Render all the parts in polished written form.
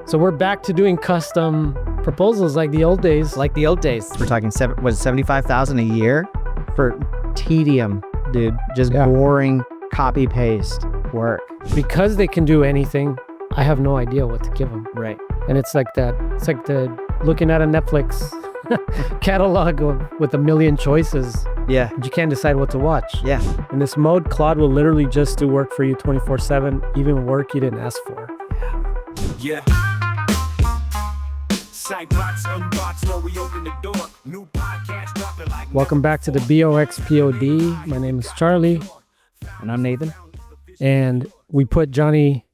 So we're back to doing custom proposals like the old days. Like the old days. We're talking $75,000 a year for tedium, dude. Just boring copy paste work. Because they can do anything, I have no idea what to give them. Right. And it's like that. It's like looking at a Netflix catalog with a million choices. Yeah. You can't decide what to watch. Yeah. In this mode, Claude will literally just do work for you 24/7, even work you didn't ask for. Yeah. Sightbox, unbox, where we open the door. New podcast dropping like. Welcome back to the BOXPOD. My name is Charlie. And I'm Nathan. And we put Johnny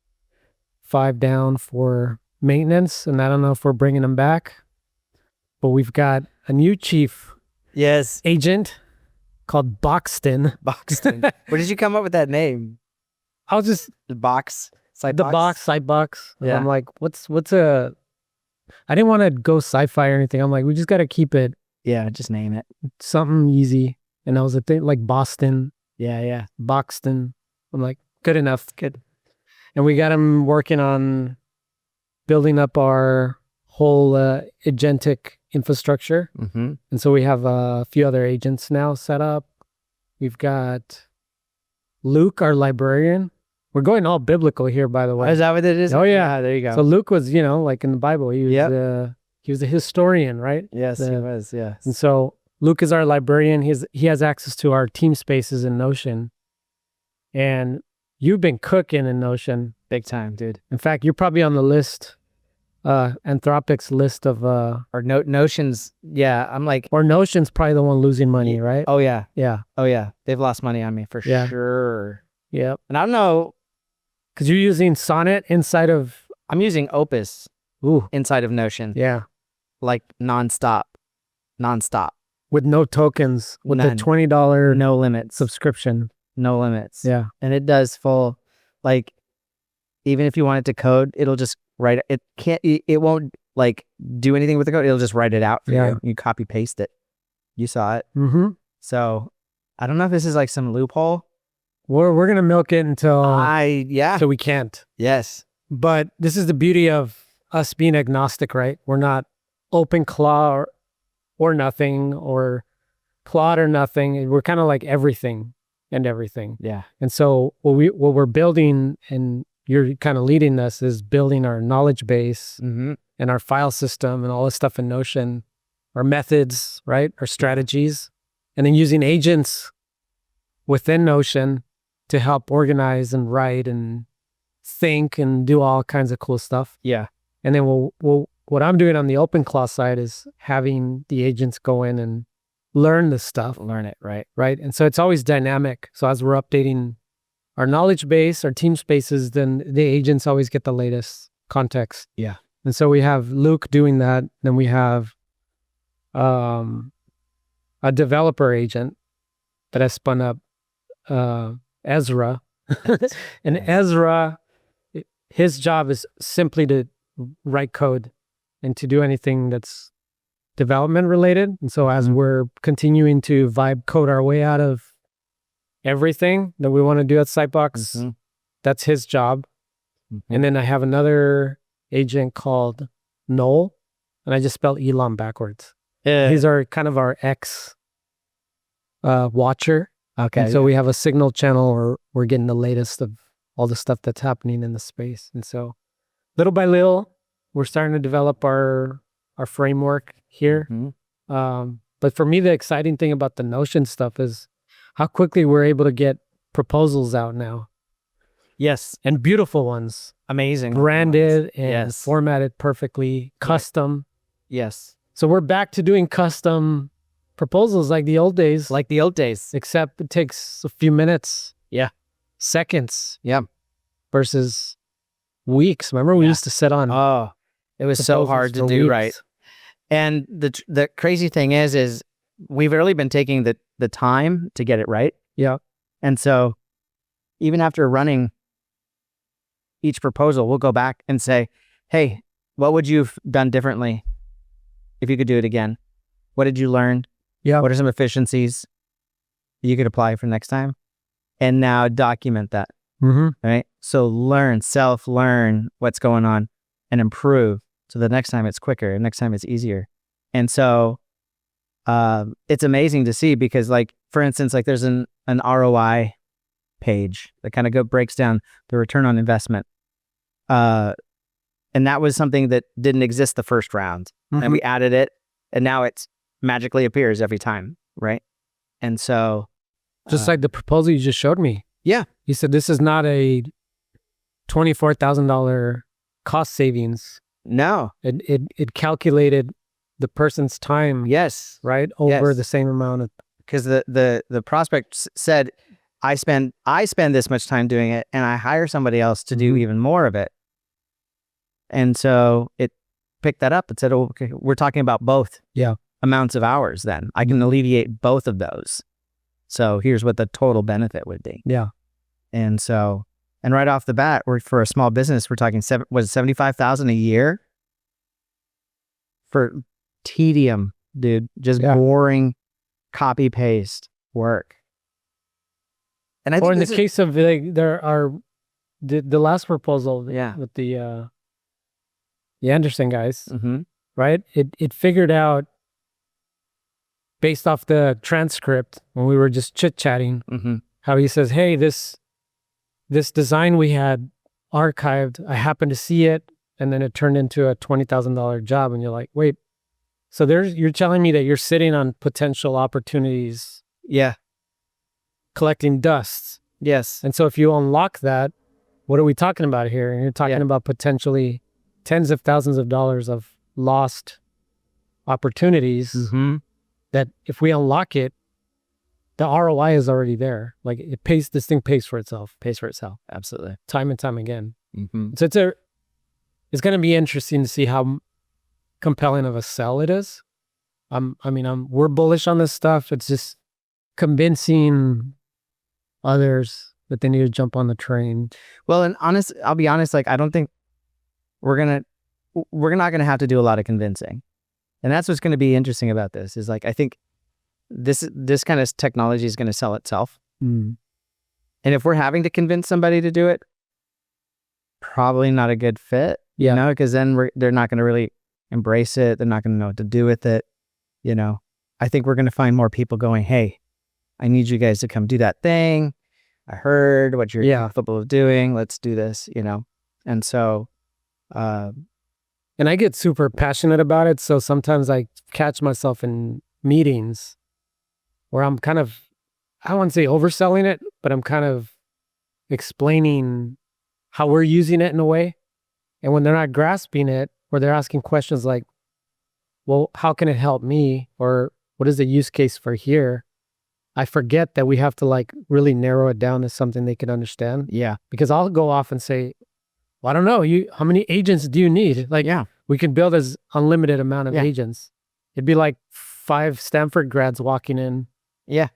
5 down for maintenance, and I don't know if we're bringing him back, but we've got a new chief agent called Boxton. Boxton. Where did you come up with that name? I'll just The box. Sightbox. Yeah. I'm like, what's a? I didn't want to go sci-fi or anything. I'm like, we just got to keep it Yeah, just name it. something easy. And I was a thing like Boston, Yeah. Boxton. I'm like, good enough, good. And we got him working on building up our whole agentic infrastructure. Mm-hmm. And so we have a few other agents now set up. We've got Luke, our librarian. We're going all biblical here, by the way. Is that what it is? Oh, yeah. There you go. So Luke was, like in the Bible, he was a historian, right? Yes, he was. Yes. And so Luke is our librarian. He has access to our team spaces in Notion. And you've been cooking in Notion. Big time, dude. In fact, you're probably on the list, Anthropic's list of... Or Notions. Yeah, I'm like... Or Notion's probably the one losing money, right? Oh, yeah. Yeah. Oh, yeah. They've lost money on me for sure. Yep. And I don't know... Because you're using Sonnet inside of... I'm using Opus inside of Notion. Yeah. Like nonstop. With no tokens. With None. the $20 No limits. subscription. No limits. Yeah. And it does full, like, even if you want it to code, it'll just write it. It won't like do anything with the code. It'll just write it out for you. You copy paste it. You saw it. Mm-hmm. So I don't know if this is like some loophole. We're going to milk it until... So we can't. Yes. But this is the beauty of us being agnostic, right? We're not open Claude or nothing, or Claude or nothing. We're kind of like everything and everything. Yeah. And so what we're building, and you're kind of leading us, is building our knowledge base and our file system and all this stuff in Notion, our methods, right? Our strategies, and then using agents within Notion to help organize and write and think and do all kinds of cool stuff. Yeah. And then what I'm doing on the open claw side is having the agents go in and learn the stuff. Learn it, right? Right. And so it's always dynamic. So as we're updating our knowledge base, our team spaces, then the agents always get the latest context. Yeah. And so we have Luke doing that. Then we have a developer agent that has spun up, Ezra. And Ezra, his job is simply to write code and to do anything that's development related. And so as we're continuing to vibe code our way out of everything that we want to do at Sightbox, that's his job. And then I have another agent called Noel, and I just spelled Elon backwards. He's our ex watcher. Okay. And so we have a signal channel where we're getting the latest of all the stuff that's happening in the space. And so little by little, we're starting to develop our framework here. But for me, the exciting thing about the Notion stuff is how quickly we're able to get proposals out now. Yes. And beautiful ones. Amazing. Branded and formatted perfectly. Custom. Yes. So we're back to doing custom proposals like the old days. Like the old days. Except it takes a few minutes. Yeah. Seconds. Yeah. Versus weeks. Remember we used to sit on... Oh, it was so hard to do, right? And the crazy thing is we've really been taking the time to get it right. Yeah. And so even after running each proposal, we'll go back and say, hey, what would you have done differently if you could do it again? What did you learn? Yeah. What are some efficiencies you could apply for next time? And now document that. Right? So self-learn what's going on. and improve. So the next time it's quicker, next time it's easier. And so it's amazing to see because like, for instance, like there's an ROI page that kind of breaks down the return on investment. And that was something that didn't exist the first round. Mm-hmm. And we added it and now it magically appears every time. Right. And so. Just like the proposal you just showed me. Yeah. You said this is not a $24,000 cost savings. No. It calculated the person's time. Yes. Right. Over Yes. the same amount of. Because the prospect said, I spend this much time doing it and I hire somebody else to do even more of it. And so it picked that up and said, oh, okay, we're talking about both amounts of hours then. I can alleviate both of those. So here's what the total benefit would be. Yeah. And so, and right off the bat, for a small business, we're talking $75,000 a year for tedium, dude. Just boring copy paste work. And I think or in the case of like there are the last proposal with the Anderson guys, right? It figured out based off the transcript when we were just chit-chatting, how he says, hey, this design we had archived, I happened to see it, and then it turned into a $20,000 job. And you're like, wait, so you're telling me that you're sitting on potential opportunities. Yeah. Collecting dust. Yes. And so if you unlock that, what are we talking about here? And you're talking about potentially tens of thousands of dollars of lost opportunities that if we unlock it, the ROI is already there. Like this thing pays for itself. Absolutely. Time and time again. So it's going to be interesting to see how compelling of a sell it is. We're bullish on this stuff. It's just convincing others that they need to jump on the train. Well, and I'll be honest, like I don't think we're not going to have to do a lot of convincing. And that's what's going to be interesting about this is like, I think this kind of technology is going to sell itself. And if we're having to convince somebody to do it, probably not a good fit, you know, because then they're not going to really embrace it. They're not going to know what to do with it. You know, I think we're going to find more people going, hey, I need you guys to come do that thing. I heard what you're capable of doing. Let's do this, you know? And so, and I get super passionate about it. So sometimes I catch myself in meetings where I'm kind of, I don't want to say overselling it, but I'm kind of explaining how we're using it in a way. And when they're not grasping it, or they're asking questions like, well, how can it help me? Or what is the use case for here? I forget that we have to like really narrow it down to something they can understand. Yeah. Because I'll go off and say, well, I don't know, how many agents do you need? Like, we can build as unlimited amount of agents. It'd be like 5 Stanford grads walking in. Yeah.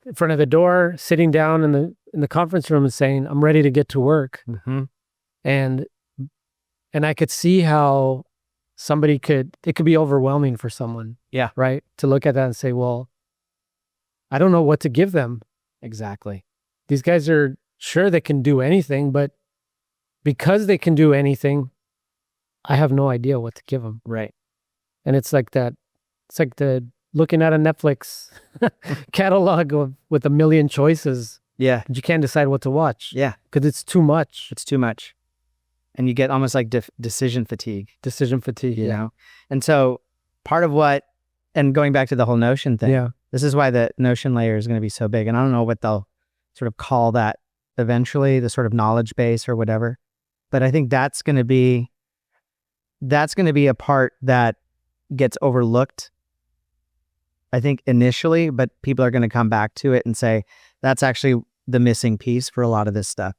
In front of the door, sitting down in the conference room and saying, I'm ready to get to work. And I could see how it could be overwhelming for someone. Yeah. Right? To look at that and say, well, I don't know what to give them. Exactly. These guys are sure they can do anything, but because they can do anything, I have no idea what to give them. Right. And it's like that. It's like looking at a Netflix catalog with a million choices. Yeah. And you can't decide what to watch. Yeah. Because it's too much. It's too much. And you get almost like decision fatigue. You know? And so part of and going back to the whole Notion thing, this is why the Notion layer is going to be so big. And I don't know what they'll sort of call that eventually, the sort of knowledge base or whatever. But I think that's going to be a part that gets overlooked, I think, initially, but people are going to come back to it and say, that's actually the missing piece for a lot of this stuff.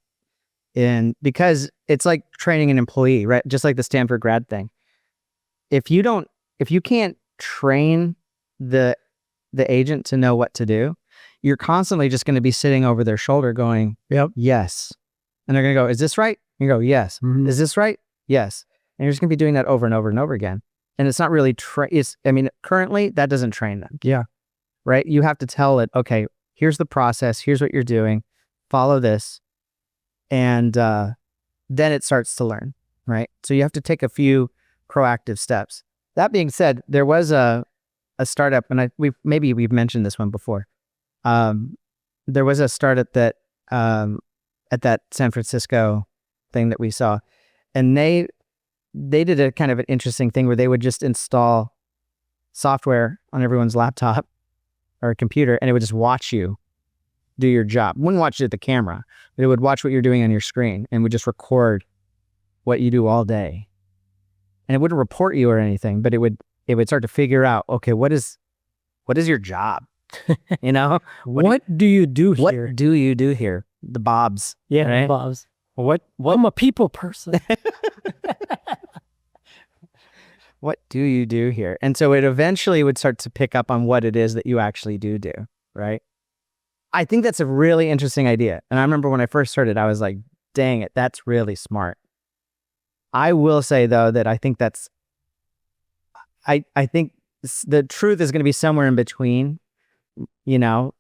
And because it's like training an employee, right? Just like the Stanford grad thing. If you can't train the agent to know what to do, you're constantly just going to be sitting over their shoulder going, yes. And they're going to go, is this right? You go, yes. Is this right? Yes. And you're just going to be doing that over and over and over again. And it's not really, currently that doesn't train them. Yeah. Right? You have to tell it, okay, here's the process. Here's what you're doing. Follow this. And then it starts to learn. right? So you have to take a few proactive steps. That being said, there was a startup, and we've mentioned this one before. There was a startup that at that San Francisco thing that we saw, and they did a kind of an interesting thing where they would just install software on everyone's laptop or computer, and it would just watch you do your job. It wouldn't watch it at the camera, but it would watch what you're doing on your screen and would just record what you do all day. And it wouldn't report you or anything, but it would start to figure out, okay, what is your job? You know? What do you do What here? do you do here? The Bobs. Yeah, right? Bob's. What? I'm a people person. What do you do here? And so it eventually would start to pick up on what it is that you actually do, right? I think that's a really interesting idea. And I remember when I first started, I was like, dang it, that's really smart. I will say, though, that I think I think the truth is going to be somewhere in between, they call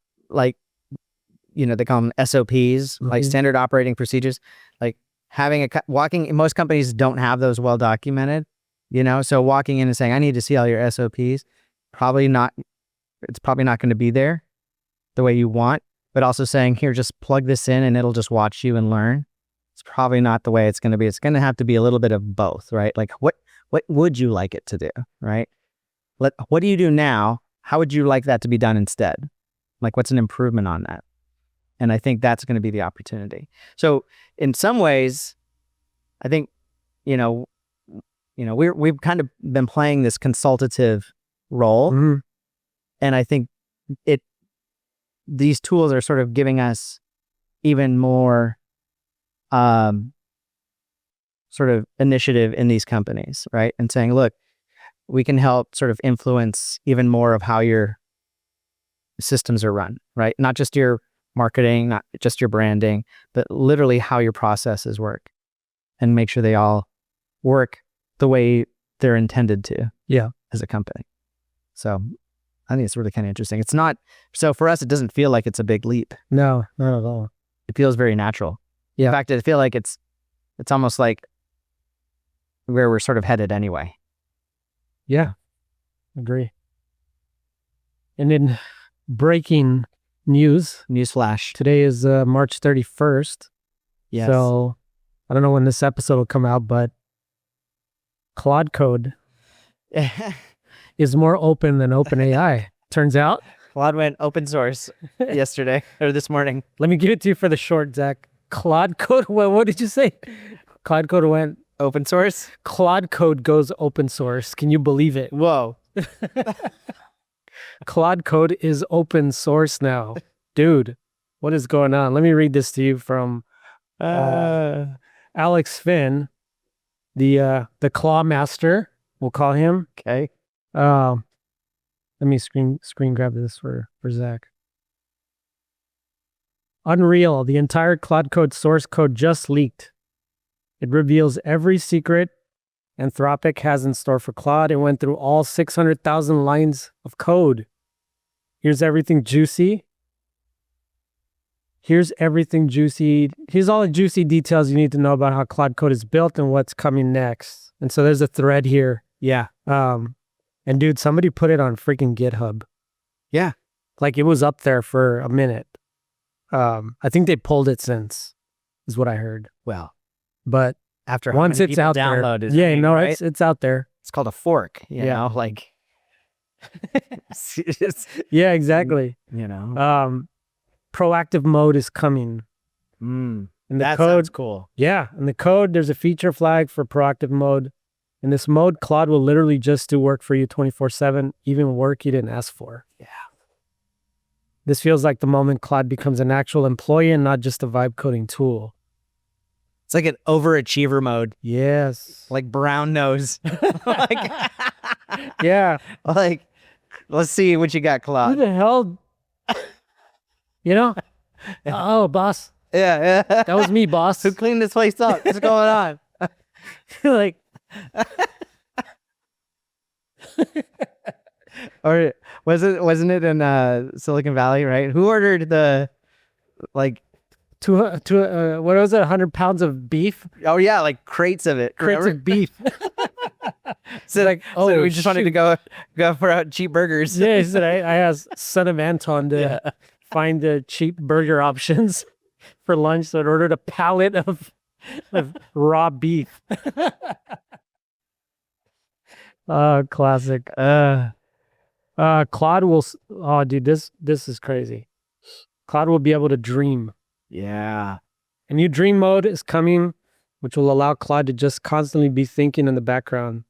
them SOPs, like standard operating procedures, like having most companies don't have those well documented, so walking in and saying, I need to see all your SOPs, it's probably not going to be there the way you want, but also saying, here, just plug this in and it'll just watch you and learn. It's probably not the way it's going to be. It's going to have to be a little bit of both, right? Like what would you like it to do, right? What do you do now? How would you like that to be done instead? Like what's an improvement on that? And I think that's going to be the opportunity. So in some ways, I think, we've kind of been playing this consultative role. Mm-hmm. And I think these tools are sort of giving us even more sort of initiative in these companies, right? And saying, look, we can help sort of influence even more of how your systems are run, right? Not just your marketing, not just your branding, but literally how your processes work and make sure they all work the way they're intended to as a company. So I think it's really kind of interesting. It's not, so for us, it doesn't feel like it's a big leap. No, not at all. It feels very natural. Yeah. In fact, I feel like it's almost like where we're sort of headed anyway. Yeah, agree. And in breaking Newsflash. today is March 31st. Yes. So I don't know when this episode will come out, but Claude code is more open than OpenAI. Turns out. Claude went open source yesterday or this morning. Let me give it to you for the short, Zach. Claude code. What did you say? Claude code went open source. Claude code goes open source. Can you believe it? Whoa. Claude code is open source now. Dude, what is going on? Let me read this to you from Alex Finn, the claw master, we'll call him. Okay. Let me screen grab this for Zach. Unreal, the entire Claude code source code just leaked. It reveals every secret Anthropic has in store for Claude. It went through all 600,000 lines of code. Here's everything juicy. Here's all the juicy details you need to know about how Claude code is built and what's coming next. And so there's a thread here. Yeah. And dude, somebody put it on freaking GitHub. Yeah. Like it was up there for a minute. I think they pulled it since, is what I heard. Well, but after once it's out there, right? it's out there. It's called a fork, you know, like. Yeah, exactly. Proactive mode is coming. And that sounds cool. Yeah, in the code, there's a feature flag for proactive mode. In this mode, Claude will literally just do work for you 24/7, even work you didn't ask for. Yeah. This feels like the moment Claude becomes an actual employee and not just a vibe coding tool. It's like an overachiever mode. Yes. Like brown nose. Yeah. Like, let's see what you got, Claude. Who the hell? Oh, boss. Yeah. That was me, boss. Who cleaned this place up? What's going on? Like, or wasn't it in Silicon Valley, right? Who ordered the what was it? 100 pounds of beef, Oh yeah, like crates of it. crates remember? of beef. So like, so we just wanted to shoot. go for cheap burgers. Yeah, he said I asked son of Anton to Yeah. find the cheap burger options for lunch, so I ordered a pallet of raw beef. Classic. Claude will. Oh, dude, this is crazy. Claude will be able to dream. Yeah. A new dream mode is coming, which will allow Claude to just constantly be thinking in the background,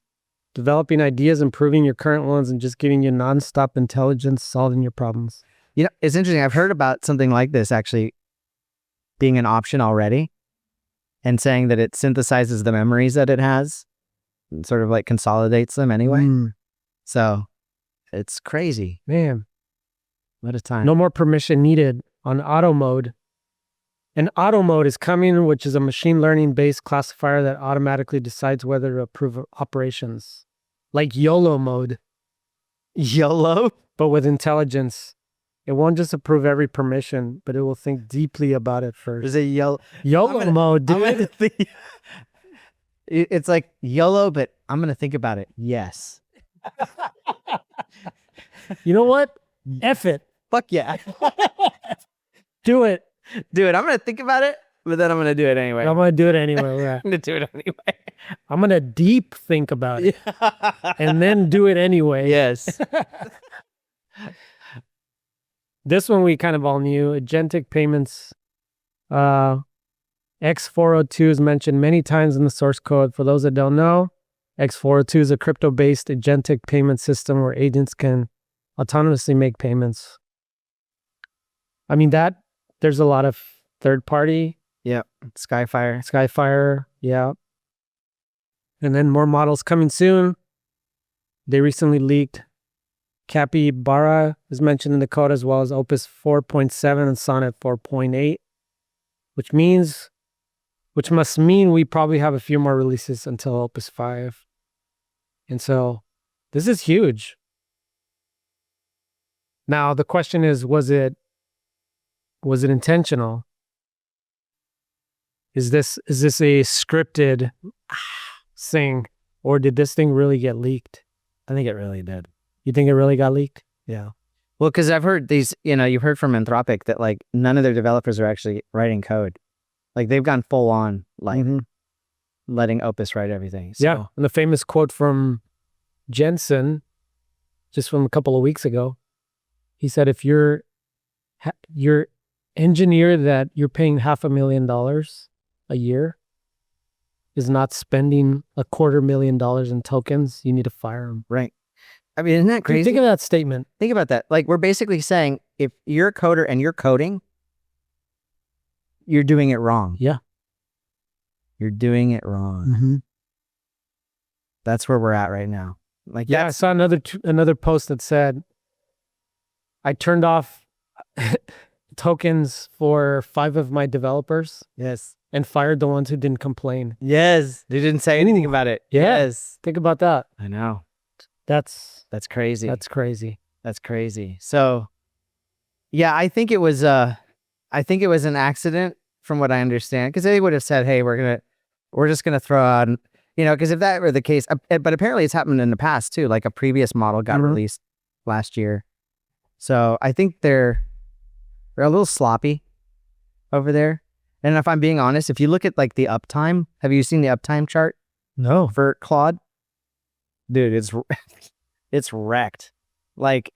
developing ideas, improving your current ones, and just giving you nonstop intelligence, solving your problems. You know, it's interesting. I've heard about something like this actually being an option already, and saying that it synthesizes the memories that it has and sort of like consolidates them anyway. So it's crazy. Man, What a time. no more permission needed on auto mode. And auto mode is coming, which is a machine learning based classifier that automatically decides whether to approve operations. Like YOLO mode, YOLO? but with intelligence. It won't just approve every permission, but it will think deeply about it first. There's a YOLO. YOLO mode, I'm dude. gonna think, it's like YOLO, but I'm gonna think about it. Yes. You know what? F it. Fuck yeah. Do it. Do it. I'm gonna think about it, but then I'm gonna do it anyway. I'm going to do it anyway. I'm gonna do it anyway. I'm going to deep think about it and then do it anyway. Yes. This one we kind of all knew. Agentic payments. X402 is mentioned many times in the source code. For those that don't know, X402 is a crypto-based agentic payment system where agents can autonomously make payments. I mean, there's a lot of third-party. Yep. Skyfire. Skyfire, yeah. And then more models coming soon. They recently leaked. Capybara is mentioned in the code, as well as Opus 4.7 and Sonnet 4.8, which must mean we probably have a few more releases until Opus 5. And so this is huge. Now the question is, was it intentional? Is this a scripted thing, or did this thing really get leaked? I think it really did. You think it really got leaked? Yeah. Well, because I've heard these, you've heard from Anthropic that like none of their developers are actually writing code. Like they've gone full on, like letting Opus write everything. So. Yeah. And the famous quote from Jensen, just from a couple of weeks ago, he said, if your engineer that you're paying $500,000 a year is not spending $250,000 in tokens, you need to fire him. Right. I mean, isn't that crazy? Think of that statement. Think about that. Like we're basically saying if you're a coder and you're coding, you're doing it wrong. Yeah. You're doing it wrong. That's where we're at right now. Like, yeah, I saw another post that said, I turned off tokens for 5 of my developers. Yes. And fired the ones who didn't complain. Yes. They didn't say anything about it. Yeah. Yes. Think about that. I know. That's crazy. That's crazy. That's crazy. So, yeah, I think it was an accident from what I understand, because they would have said, "Hey, we're just gonna throw out," because if that were the case, but apparently it's happened in the past too. Like a previous model got released last year, so I think they're a little sloppy over there. And if I'm being honest, if you look at like the uptime, have you seen the uptime chart? No. For Claude, dude, it's wrecked. Like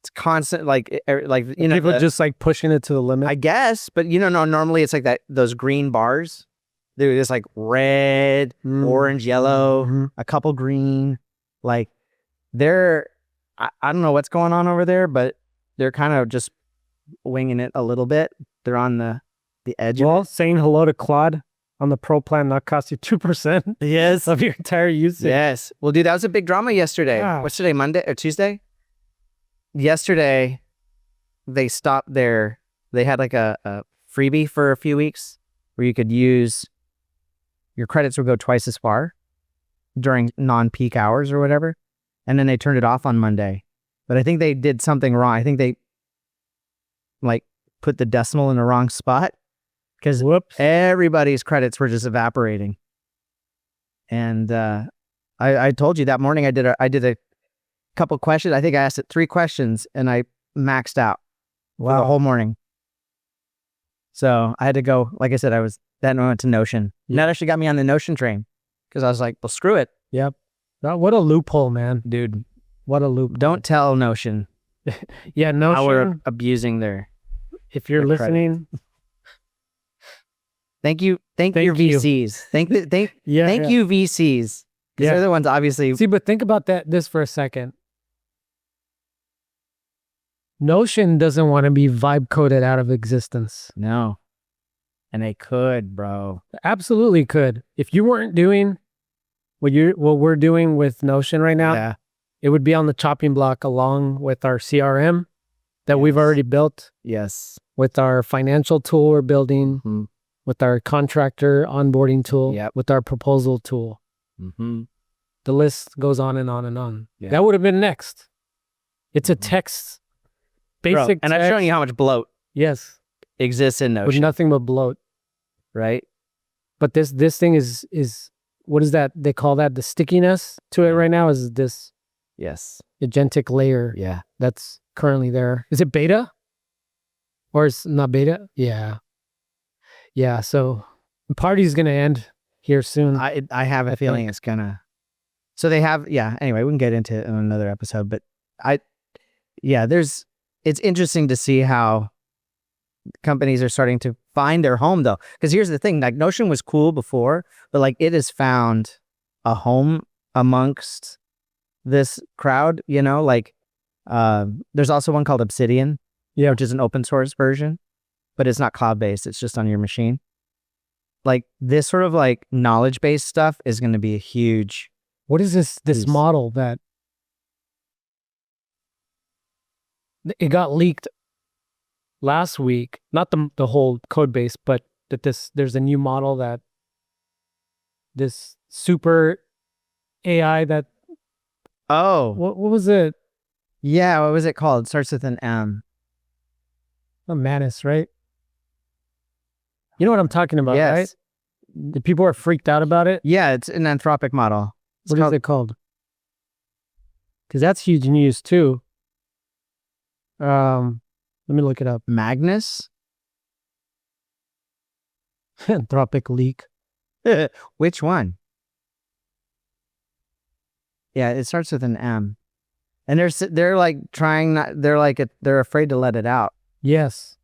it's constant. People just like pushing it to the limit. I guess, but no, normally it's like that. Those green bars, dude, it's like red, orange, yellow, a couple green. Like I don't know what's going on over there, but they're kind of just winging it a little bit. They're on the edge. Well, saying hello to Claude on the pro plan not cost you 2% yes of your entire usage. Yes. Well, dude, that was a big drama yesterday. Yeah. What's today, Monday or Tuesday? Yesterday, they stopped they had like a freebie for a few weeks where you could use, your credits would go twice as far during non-peak hours or whatever. And then they turned it off on Monday. But I think they did something wrong. I think they like put the decimal in the wrong spot. because Whoops. everybody's credits were just evaporating. And I told you that morning I did a couple questions. I think I asked it 3 questions and I maxed out for the whole morning. So I had to go, like I said, I went to Notion. Yeah. That actually got me on the Notion train because I was like, well, screw it. Yep. What a loophole, man. Dude, What a loop. don't tell Notion Yeah, how we're Notion, abusing their. if you're their credit. listening. Thank you. Thank your you. VCs. Thank Yeah. you VCs. Because Yeah. they're the ones obviously. See, but think about this for a second. Notion doesn't want to be vibe coded out of existence. No. And they could, bro. Absolutely could. If you weren't doing what we're doing with Notion right now, Yeah. it would be on the chopping block along with our CRM that we've Yes. already built, Yes. with our financial tool we're building, Mhm. with our contractor onboarding tool, Yep. with our proposal tool. Mm-hmm. The list goes on and on and on. Yeah. That would have been next. It's a Mhm. text, Bro, basic and text. I've shown you how much bloat Yes, exists in with Notion, nothing but bloat. right? But this thing is what is that? They call that the stickiness to it Yeah. right now is this Yes. agentic layer Yeah. that's currently there. Is it beta? Or it's not beta? Yeah. Yeah, so the party's going to end here soon. I have a I feeling think. it's gonna. So they have, yeah. Anyway, we can get into it in another episode, but it's interesting to see how companies are starting to find their home, though. Because here's the thing: like Notion was cool before, but like it has found a home amongst this crowd. You know, like there's also one called Obsidian, Yeah. which is an open source version, but it's not cloud based. It's just on your machine. Like this sort of like knowledge based stuff is going to be a huge. What is this Please. model that it got leaked last week? Not the whole code base, but that there's a new model that this super AI that Oh, what was it? yeah. What was it called? It starts with an M. A Manus, right? You know what I'm talking about, Yes. right? The people are freaked out about it. Yeah, it's an Anthropic model. It's What is it called? Because that's huge news too. Let me look it up. Magnus? Anthropic leak. Which one? Yeah, it starts with an M. And they're like trying not, they're afraid to let it out. Yes.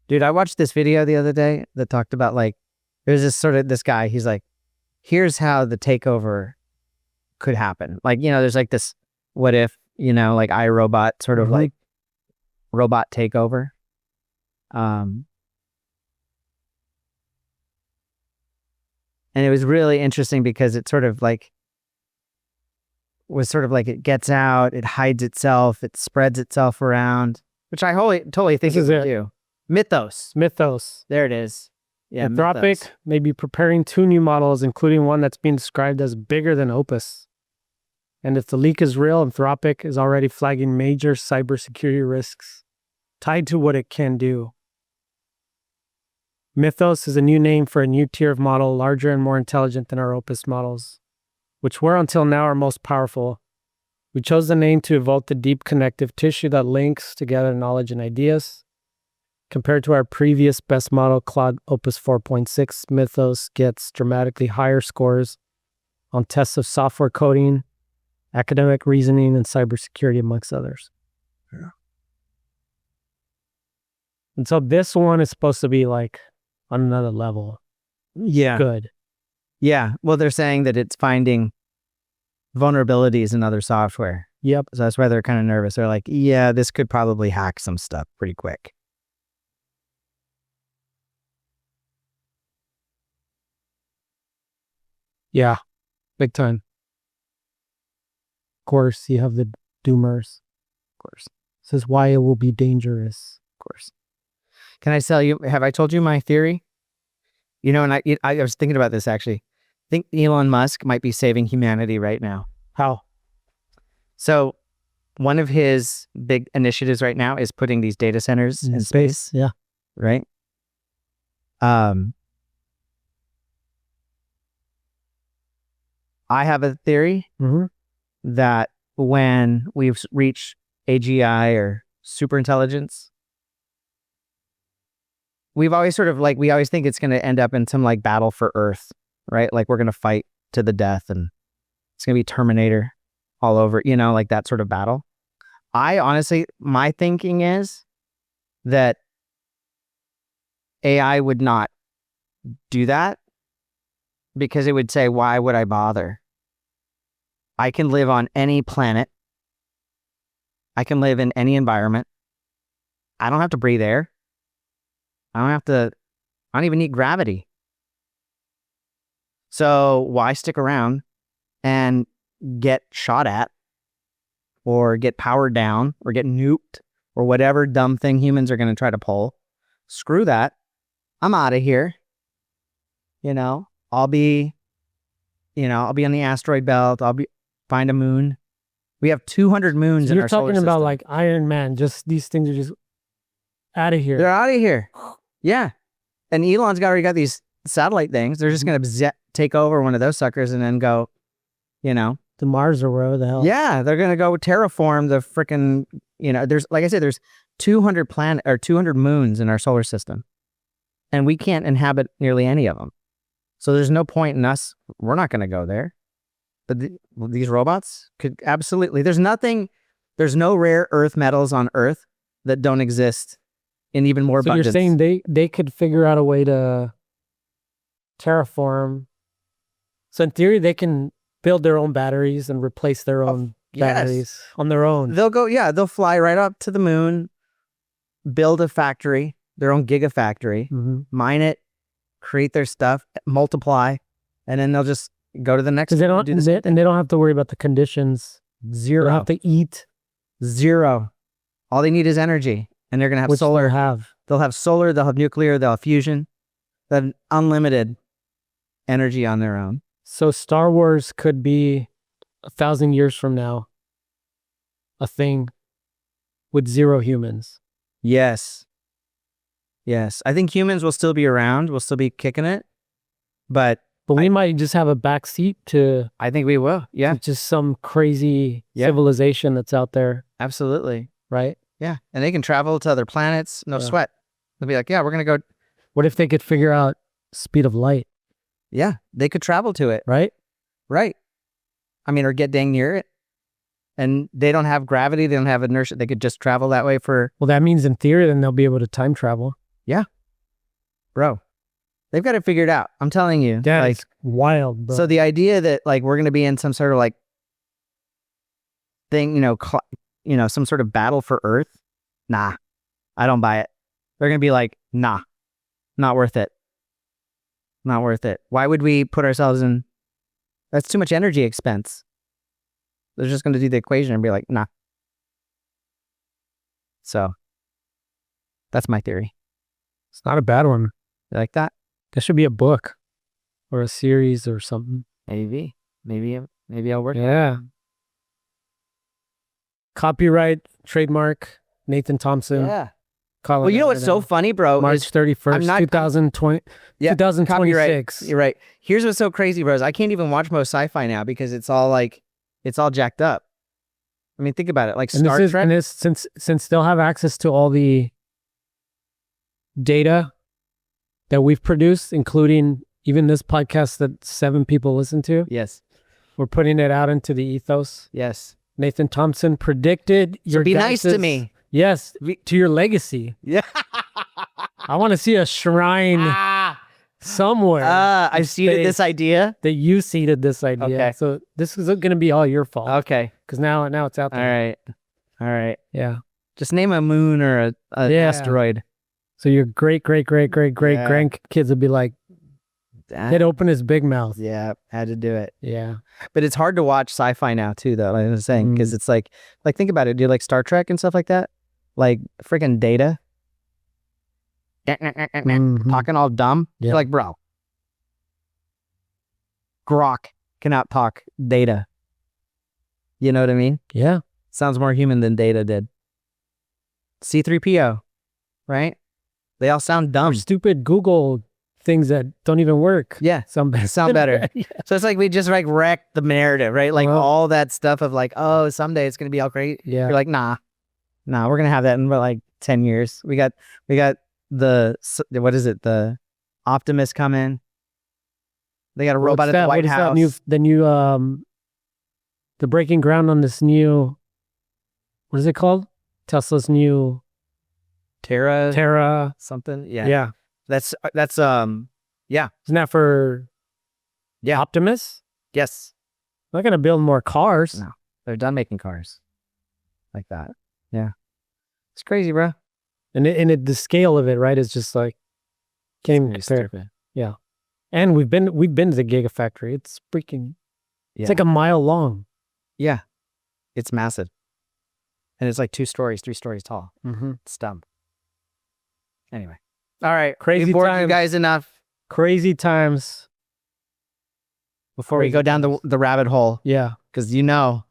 Dude, I watched this video the other day that talked about like, there's this guy, he's like, here's how the takeover could happen. Like, you know, there's like this, what if, you know, like iRobot sort of Mhm. like robot takeover. And it was really interesting because it sort of like, was sort of like it gets out, it hides itself, it spreads itself around, which I totally think This it is would it. do. Mythos. Mythos. There it is. Yeah, Anthropic Mythos. may be preparing 2 new models, including one that's being described as bigger than Opus. And if the leak is real, Anthropic is already flagging major cybersecurity risks tied to what it can do. Mythos is a new name for a new tier of model, larger and more intelligent than our Opus models, which were until now our most powerful. We chose the name to evoke the deep connective tissue that links together knowledge and ideas. Compared to our previous best model, Claude Opus 4.6, Mythos gets dramatically higher scores on tests of software coding, academic reasoning, and cybersecurity, amongst others. Yeah. And so this one is supposed to be like on another level. Yeah. Good. Yeah. Well, they're saying that it's finding vulnerabilities in other software. Yep. So that's why they're kind of nervous. They're like, yeah, this could probably hack some stuff pretty quick. Yeah. Big time. Of course, you have the doomers. Of course. Says why it will be dangerous. Of course. Can I tell you, have I told you my theory? You know, and I was thinking about this actually. I think Elon Musk might be saving humanity right now. How? So one of his big initiatives right now is putting these data centers in space, Yeah. right? I have a theory Mhm. that when we've reached AGI or superintelligence, we've always sort of like, we always think it's going to end up in some like battle for Earth, right? Like we're going to fight to the death and it's going to be Terminator all over, you know, like that sort of battle. I honestly, my thinking is that AI would not do that because it would say, why would I bother? I can live on any planet. I can live in any environment. I don't have to breathe air. I don't even need gravity. So why stick around and get shot at or get powered down or get nuked or whatever dumb thing humans are going to try to pull? Screw that. I'm out of here. You know, I'll be on the asteroid belt. Find a moon. We have 200 moons So in you're our solar talking about system. like Iron Man. Just these things are just out of here. They're out of here. Yeah. And Elon's already got these satellite things. They're just going to take over one of those suckers and then go, you know. To Mars or wherever the hell. Yeah, they're going to go terraform the freaking, you know, there's, like I said, there's 200 moons in our solar system. And we can't inhabit nearly any of them. So there's no point in us. We're not going to go there. But these robots could absolutely. There's no rare earth metals on Earth that don't exist in even more So abundance. you're saying they could figure out a way to terraform. So in theory, they can build their own batteries and replace their own batteries on their own. They'll fly right up to the moon, build a factory, their own gigafactory, mine it, create their stuff, multiply, and then they'll just go to the next. Because they don't have to worry about the conditions. Zero. They don't have to eat. Zero. All they need is energy, and they're gonna have solar. They'll have solar. They'll have nuclear. They'll have fusion. They'll have unlimited energy on their own. So Star Wars could be 1,000 years from now a thing with zero humans. Yes. I think humans will still be around. We'll still be kicking it, but we might just have a backseat to. I think we will. Yeah. Just some crazy civilization that's out there. Absolutely. Right. Yeah, and they can travel to other planets. No sweat. They'll be like, yeah, we're gonna go. What if they could figure out speed of light? Yeah, they could travel to it. Right. I mean, or get dang near it. And they don't have gravity. They don't have inertia. They could just travel that way for. Well, that means in theory, then they'll be able to time travel. Yeah, bro, they've got it figured out. I'm telling you. That's wild, bro. So the idea that like we're gonna be in some sort of like thing, some sort of battle for Earth. Nah, I don't buy it. They're going to be like, nah, not worth it. Not worth it. Why would we put ourselves in? That's too much energy expense. They're just going to do the equation and be like, nah. So that's my theory. It's not a bad one. You like that? That should be a book or a series or something. Maybe I'll work. Yeah. Copyright, trademark, Nathan Thompson. Yeah. Well, you know what's so funny, bro? March 31st, 2020, 2026. Copyright. You're right. Here's what's so crazy, bros. I can't even watch most sci-fi now because it's all jacked up. I mean, think about it. Like Star Trek. And this, since they'll have access to all the data that we've produced, including even this podcast that 7 people listen to. Yes. We're putting it out into the ethos. Yes. Nathan Thompson predicted your be nice to me. Yes, to your legacy. Yeah. I want to see a shrine somewhere. I seeded this idea. That you seeded this idea. Okay. So this is going to be all your fault. Okay. Because now it's out there. All right. Yeah. Just name a moon or an asteroid. So your great grandkids would be like, he'd open his big mouth. Yeah, had to do it. Yeah. But it's hard to watch sci-fi now too, though, like I was saying, because it's like think about it. Do you like Star Trek and stuff like that? Like freaking Data. Talking all dumb. Yeah. You're like, bro. Grok cannot talk Data. You know what I mean? They all sound dumb. Stupid Google things that don't even work. Yeah. Sound better. Sound better. Yeah. So it's like we just like wrecked the narrative, right? Like Well- all that stuff of like, oh, someday it's gonna be all great. Yeah. You're like, nah, we're gonna have that in like 10 years. We got what is it? The Optimus coming. They got a robot at the White House. The breaking ground on this new, what is it called? Tesla's new Terra. something. Yeah. Yeah. That's Isn't that for Optimus? yes. They're not going to build more cars. No. They're done making cars like that. Yeah. It's crazy, bro. And the scale of it, right, is just like, can't even It's compare. stupid. Yeah. And we've been to the Gigafactory. It's freaking, Yeah. it's like a mile long. Yeah. It's massive. And it's like 2 stories, 3 stories tall. Mm-hmm. It's dumb. Anyway. All right. Crazy we bored you times. guys enough Crazy times. before we go down the rabbit hole. Yeah. Because you know.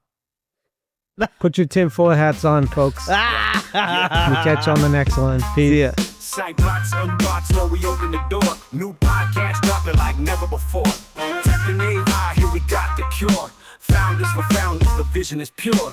Put your tinfoil hats on, folks. We'll catch you on the next one. Peace. Sightbox, unbox, where we open the door. New podcast dropping like never before. Tapping A high, here we got the cure. Founders for founders, the vision is pure.